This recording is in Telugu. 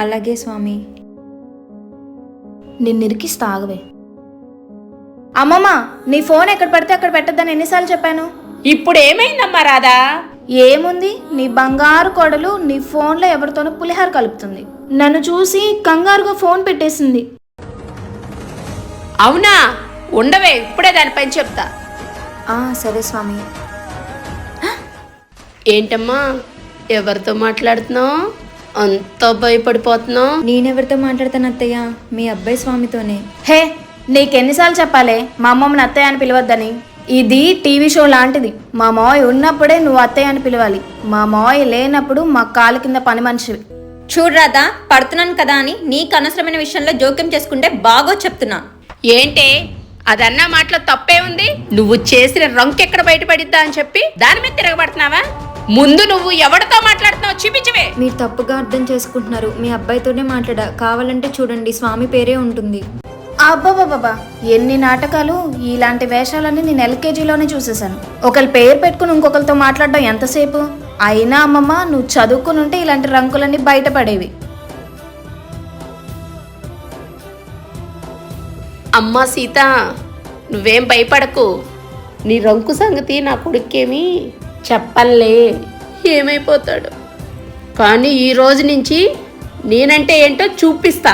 అలాగే స్వామి. నిన్నిరికిస్తా ఆగవే. అమ్మమ్మ, నీ ఫోన్ ఎక్కడ పడితే అక్కడ పెట్టద్దని ఎన్నిసార్లు చెప్పాను? ఇప్పుడు ఏమైందమ్మా రాధా? ఏముంది, నీ బంగారు కోడలు నీ ఫోన్లో ఎవరితోనో పులిహార కలుపుతుంది. నన్ను చూసి కంగారుగా ఫోన్ పెట్టేసింది. అవునా? ఉండవే, ఇప్పుడే దానిపైన చెప్తా. సరే స్వామి. ఏంటమ్మా, ఎవరితో మాట్లాడుతున్నావు? అంత భయపడిపోతున్నావు? నేనెవరితో మాట్లాడతాను అత్తయ్య? మీ అబ్బాయి స్వామితోనే. హే, నీకెన్నిసార్లు చెప్పాలే మా అమ్మమ్మని అత్తయ్య అని పిలవద్దని? ఇది టీవీ షో లాంటిది. మా మావయ్య ఉన్నప్పుడే నువ్వు అత్తయ్య అని పిలవాలి. మా మావయ్య లేనప్పుడు మా కాలు కింద పని మనిషివి. చూడరాదా, పడుతున్నాను కదా అని నీకు అనవసరమైన విషయంలో జోక్యం చేసుకుంటే బాగో చెప్తున్నా. ఏంటే అదన్నా మాటలో తప్పే ఉంది? నువ్వు చేసిన రంకెక్కడ బయటపడిద్దా అని చెప్పి దాని మీద తిరగబడుతున్నావా? ముందు నువ్వు ఎవరితో మాట్లాడుతున్నావు చూపించవే. మీరు తప్పుగా అర్థం చేసుకుంటున్నారు. మీ అబ్బాయితోనే మాట్లాడా. కావాలంటే చూడండి, స్వామి పేరే ఉంటుంది. అబ్బాబాబా, ఎన్ని నాటకాలు! ఇలాంటి వేషాలన్నీ నేను ఎల్కేజీలోనే చూసేశాను. ఒకరి పేరు పెట్టుకుని ఇంకొకరితో మాట్లాడడం ఎంతసేపు? అయినా అమ్మమ్మ, నువ్వు చదువుకుని ఉంటే ఇలాంటి రంకులన్నీ బయటపడేవి. అమ్మా సీత, నువ్వేం భయపడకు. నీ రంకు సంగతి నా కొడుకేమి చెప్పలే, ఏమైపోతాడు. కానీ ఈ రోజు నుంచి నేనంటే ఏంటో చూపిస్తా.